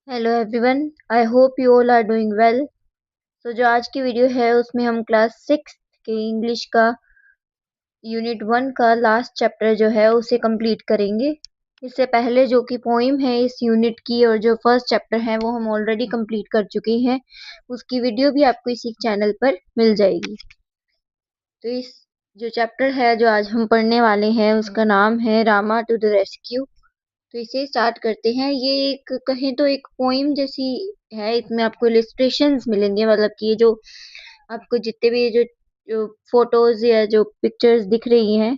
Hello everyone, I hope you all are doing well. तो जो आज की वीडियो है उसमें हम क्लास 6 के इंग्लिश का यूनिट 1 का लास्ट चैप्टर जो है उसे कंप्लीट करेंगे। इससे पहले जो कि पोइम है इस यूनिट की और जो फर्स्ट चैप्टर है वो हम ऑलरेडी कंप्लीट कर चुके हैं। उसकी वीडियो भी आपको इसी चैनल पर मिल जाएगी। तो इस जो चैप्टर है जो आज हम पढ़ने वाले हैं उसका नाम है रामा टू द रेस्क्यू। तो इसे स्टार्ट करते हैं। ये एक कहें तो एक पोइम जैसी है। इसमें आपको इलिस्ट्रेशंस मिलेंगे, मतलब कि ये जो आपको जितने भी जो फोटोज या जो पिक्चर्स दिख रही हैं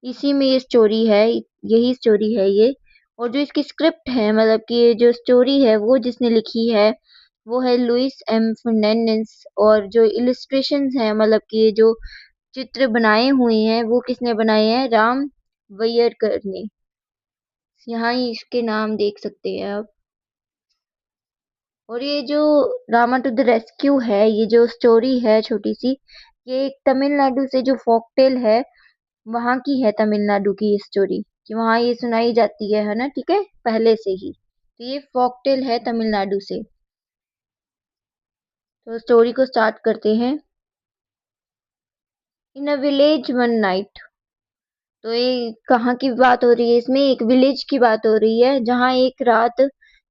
इसी में ये स्टोरी है, यही स्टोरी है ये। और जो इसकी स्क्रिप्ट है, मतलब कि ये जो स्टोरी है वो जिसने लिखी है वो है लुइस एम फर्नांडिस। और जो इलिस्ट्रेशंस हैं, मतलब कि ये जो चित्र बनाए हुए हैं वो किसने बनाए हैं? राम वयरकर ने। यहाँ ही इसके नाम देख सकते हैं आप। और ये जो रामा टू द रेस्क्यू है, ये जो स्टोरी है छोटी सी, ये एक तमिलनाडु से जो फोकटेल है वहाँ की है। तमिलनाडु की ये स्टोरी कि वहाँ ये सुनाई जाती है ना, ठीक है, पहले से ही। तो ये फोकटेल है तमिलनाडु से। तो स्टोरी को स्टार्ट करते हैं। इन अ विलेज वन नाइट। तो ये कहाँ की बात हो रही है? इसमें एक विलेज की बात हो रही है जहाँ एक रात,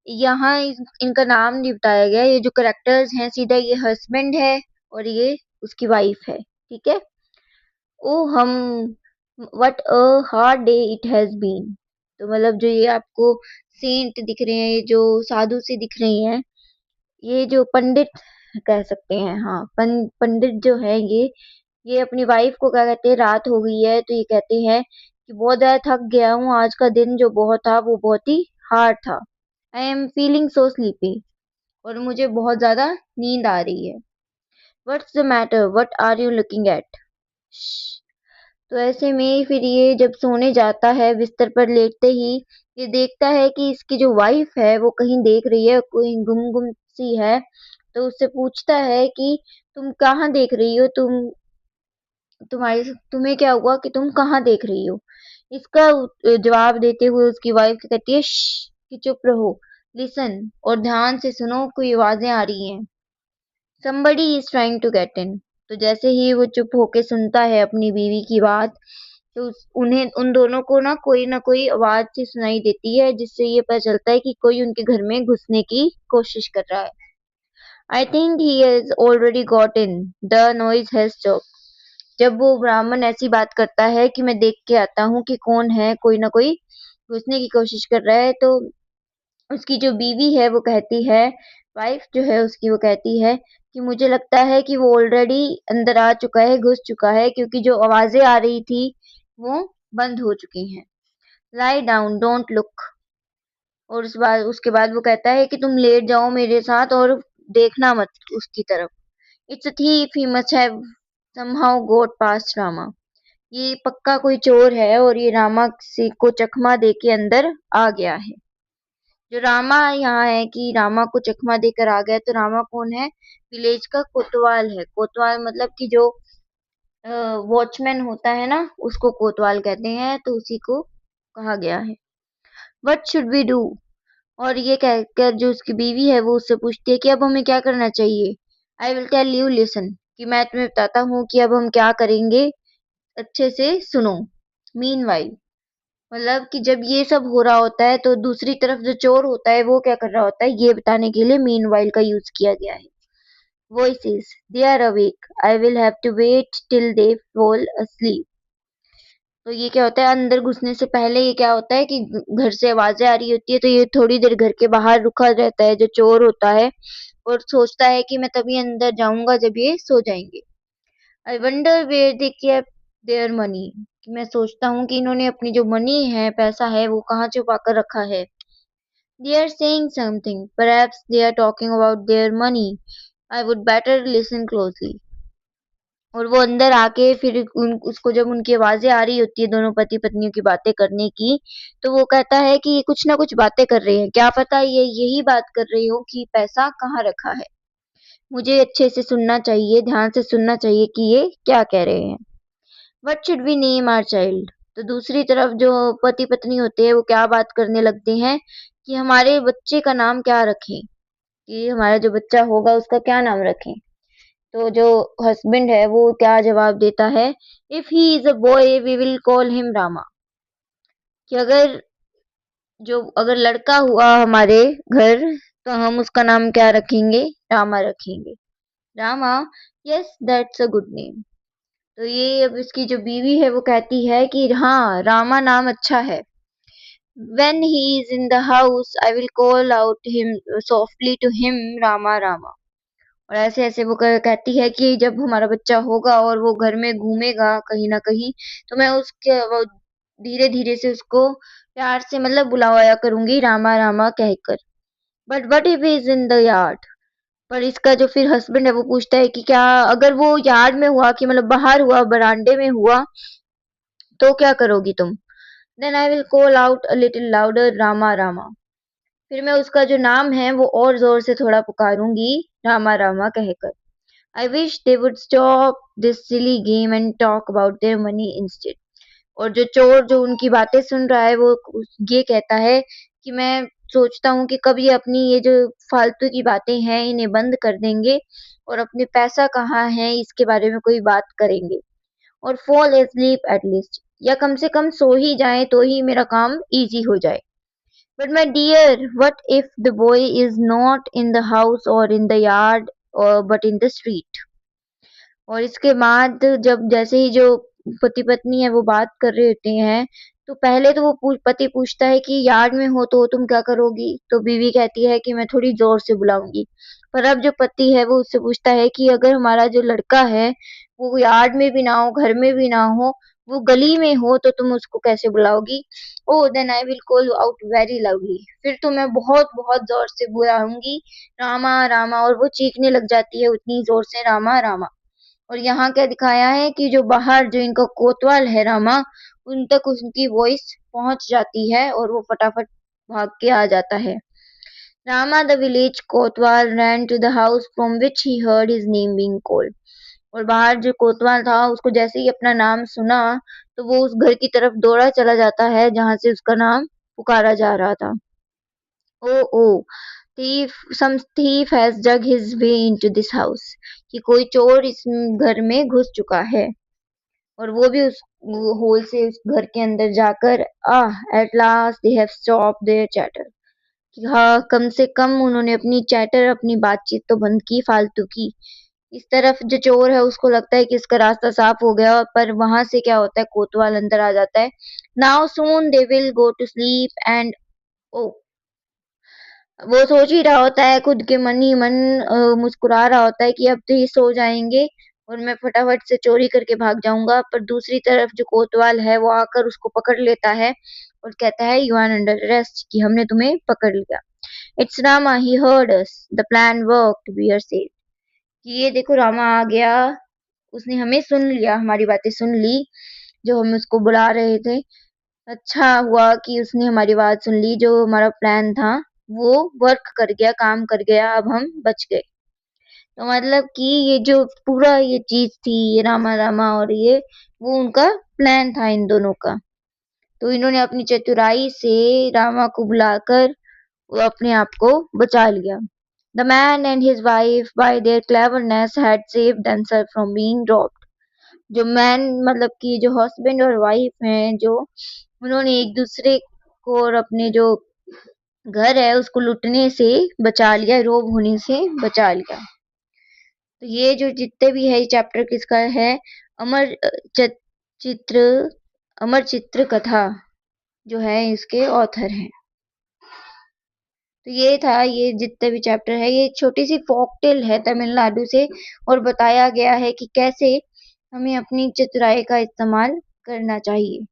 यहाँ इनका नाम नहीं बताया गया। ये जो करेक्टर्स हैं सीधा ये हस्बैंड है और ये उसकी वाइफ है, ठीक है। Oh hmm what a hard day it has been. तो मतलब जो ये आपको सेंट दिख रहे हैं, ये जो साधु से दिख रही हैं, ये जो पंडित कह सकते हैं, हाँ पंडित जो है ये अपनी वाइफ को क्या कहते हैं, रात हो गई है तो ये कहते हैं कि बहुत ज्यादा थक गया हूँ, आज का दिन जो बहुत था वो बहुत ही हार्ड था। I am feeling so sleepy. और मुझे बहुत ज्यादा नींद आ रही है। What's the matter, what are you looking at? तो ऐसे में फिर ये जब सोने जाता है बिस्तर पर लेटते ही ये देखता है कि इसकी जो वाइफ है वो कहीं देख रही है, कोई गुम गुम सी है। तो उससे पूछता है कि तुम कहाँ देख रही हो, तुम्हें क्या हुआ कि तुम कहाँ देख रही हो? इसका जवाब देते हुए उसकी वाइफ कहती है, "श्श, कि चुप रहो, लिसन और ध्यान से सुनो, कोई आवाजें आ रही हैं। somebody is trying to get in।" तो जैसे ही वो चुप होके सुनता है अपनी बीवी की बात, तो उन्हें उन दोनों को ना कोई आवाज सी सुनाई देती है जिससे ये पता चलता है कि कोई उनके घर में घुसने की कोशिश कर रहा है। I think he has already got in, the noise has stopped. जब वो ब्राह्मण ऐसी बात करता है कि मैं देख के आता हूँ कि कौन है, कोई ना कोई घुसने की कोशिश कर रहा है, तो उसकी जो बीवी है वो कहती है, वाइफ जो है उसकी, वो कहती है कि मुझे लगता है कि वो ऑलरेडी अंदर आ चुका है, घुस चुका है, क्योंकि जो आवाजें आ रही थी वो बंद हो चुकी हैं। Lie down, don't look. और उसके बाद वो कहता है कि तुम लेट जाओ मेरे साथ और देखना मत उसकी तरफ। It's a thief, he must have somehow got past Rama. ये पक्का कोई चोर है और ये रामा से को चकमा दे के अंदर आ गया है। जो रामा यहाँ है कि रामा को चकमा देकर आ गया, तो रामा कौन है? विलेज का कोतवाल है। कोतवाल मतलब कि जो वॉचमैन होता है ना, उसको कोतवाल कहते हैं, तो उसी को कहा गया है। What should we do? और ये कहकर जो उसकी बीवी है वो उससे पूछती है कि अब हमें क्या करना चाहिए। I will tell you, listen. कि मैं तुम्हें बताता हूँ कि अब हम क्या करेंगे, अच्छे से सुनो। मीनवाइल, मतलब कि जब ये सब हो रहा होता है तो दूसरी तरफ जो चोर होता है वो क्या कर रहा होता है, ये बताने के लिए मीनवाइल का यूज किया गया है। Voices, they are awake, I will have to wait till they fall asleep। तो ये क्या होता है, अंदर घुसने से पहले ये क्या होता है कि घर से आवाजें आ रही होती है, तो ये थोड़ी देर घर के बाहर रुका रहता है जो चोर होता है, और सोचता है कि मैं तभी अंदर जाऊंगा जब ये सो जाएंगे। I wonder where they kept their money. कि मैं सोचता हूँ कि इन्होंने अपनी जो मनी है, पैसा है, वो कहाँ छुपा कर रखा है। They are saying something, perhaps they are talking about their money, I would better listen closely. और वो अंदर आके फिर उसको जब उनकी आवाजें आ रही होती है दोनों पति पत्नियों की बातें करने की, तो वो कहता है कि ये कुछ ना कुछ बातें कर रहे हैं, क्या पता ये यही बात कर रही हो कि पैसा कहाँ रखा है। मुझे अच्छे से सुनना चाहिए, ध्यान से सुनना चाहिए कि ये क्या कह रहे हैं। What should we name our child? तो दूसरी तरफ जो पति पत्नी होते हैं वो क्या बात करने लगते हैं कि हमारे बच्चे का नाम क्या रखें, कि हमारा जो बच्चा होगा उसका क्या नाम रखें। तो जो हस्बैंड है वो क्या जवाब देता है, if he is a boy we will call him Rama, कि अगर लड़का हुआ हमारे घर तो हम उसका नाम क्या रखेंगे, रामा रखेंगे। Rama, yes that's a good name. तो ये अब इसकी जो बीवी है वो कहती है कि हाँ, रामा नाम अच्छा है। When he is in the house, I will call out him softly to him, Rama Rama. और ऐसे ऐसे वो कहती है कि जब हमारा बच्चा होगा और वो घर में घूमेगा कहीं ना कहीं, तो मैं उसके वो धीरे धीरे से उसको प्यार से मतलब बुलाया करूंगी रामा रामा कहकर। But what if is in the yard. पर इसका जो फिर हस्बैंड है वो पूछता है कि क्या अगर वो यार्ड में हुआ, कि मतलब बाहर हुआ, बरामदे में हुआ, तो क्या करोगी तुम। Then I will call out a little louder, Rama Rama. फिर मैं उसका जो नाम है वो और जोर से थोड़ा पुकारूंगी, रामा रामा कहकर। I wish they would stop this silly game and talk about their money instead. और जो चोर जो उनकी बातें सुन रहा है वो ये कहता है कि मैं सोचता हूँ कि कब ये अपनी ये जो फालतू की बातें हैं इन्हें बंद कर देंगे और अपने पैसा कहाँ है इसके बारे में कोई बात करेंगे, और फॉल एस्लीप एट लीस्ट, या कम से कम सो ही जाए तो ही मेरा काम इजी हो जाए। But my dear, what if the boy is not in the house और इन द यार्ड और बट इन द स्ट्रीट। और इसके बाद जब जैसे ही जो पति पत्नी है वो बात कर रहे होते हैं, तो पहले तो वो पति पूछता है कि यार्ड में हो तो तुम क्या करोगी, तो बीवी कहती है कि मैं थोड़ी जोर से बुलाऊंगी। पर अब जो पति है वो उससे पूछता है कि अगर हमारा जो लड़का है वो यार्ड में भी ना हो, घर में भी ना हो, वो गली में हो, तो तुम उसको कैसे बुलाओगी। Oh then I will call out very loudly. फिर तो मैं बहुत बहुत जोर से बुलाऊंगी, रामा रामा। और वो चीखने लग जाती है उतनी जोर से, रामा रामा। और यहाँ क्या दिखाया है कि जो बाहर जो इनका कोतवाल है रामा, उन तक उनकी वॉइस पहुंच जाती है और वो फटाफट भाग के आ जाता है। Rama the village Kotwal ran to the house from which he heard his name being called। और बाहर जो कोतवाल था उसको जैसे ही अपना नाम सुना तो वो उस घर की तरफ दौड़ा चला जाता है जहां से उसका नाम पुकारा जा रहा था। ओ ओ thief, some thief has dug his way into this house, कि कोई चोर इस घर में घुस चुका है। और वो भी उस होल से उस घर के अंदर जाकर, at last they have stop their chatter, कि हाँ कम से कम उन्होंने अपनी चैटर अपनी बातचीत तो बंद की फालतू की। इस तरफ जो चोर है उसको लगता है कि इसका रास्ता साफ हो गया, पर वहां से क्या होता है, कोतवाल अंदर आ जाता है। Now soon they will go to sleep and oh, वो सोच ही रहा होता है खुद के मन ही मन, मुस्कुरा रहा होता है कि अब तो ये सो जाएंगे और मैं फटाफट से चोरी करके भाग जाऊंगा। पर दूसरी तरफ जो कोतवाल है वो आकर उसको पकड़ लेता है और कहता है यू आर अंडर अरेस्ट, कि हमने तुम्हें पकड़ लिया। It's Rama, he heard us, the plan worked, we are safe. कि ये देखो रामा आ गया, उसने हमें सुन लिया, हमारी बातें सुन ली जो हम उसको बुला रहे थे। अच्छा हुआ कि उसने हमारी बात सुन ली, जो हमारा प्लान था वो वर्क कर गया, काम कर गया, अब हम बच गए। तो मतलब कि ये जो पूरा ये चीज थी, ये रामा रामा और ये वो उनका प्लान था इन दोनों का। तो इन्होंने अपनी चतुराई से रामा को बुलाकर वो अपने आप को बचा लिया। The man and his wife bye there cleverness had saved themselves from being robbed। जो मैन मतलब कि जो हस्बैंड और वाइफ हैं, जो उन्होंने एक दूसरे को और अपने जो घर है उसको लूटने से बचा लिया, रोब होने से बचा लिया। तो ये जो जितने भी है चैप्टर किसका है, अमर चित्र, अमर चित्र कथा जो है इसके ऑथर हैं। तो ये था, ये जितने भी चैप्टर है ये छोटी सी फोकटेल है तमिलनाडु से, और बताया गया है कि कैसे हमें अपनी चतुराई का इस्तेमाल करना चाहिए।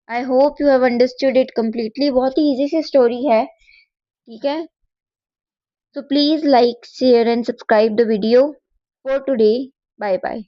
आई hope you have understood it completely. बहुत ही इजी सी स्टोरी है, ठीक है। So please like, share and subscribe the video for today. Bye bye.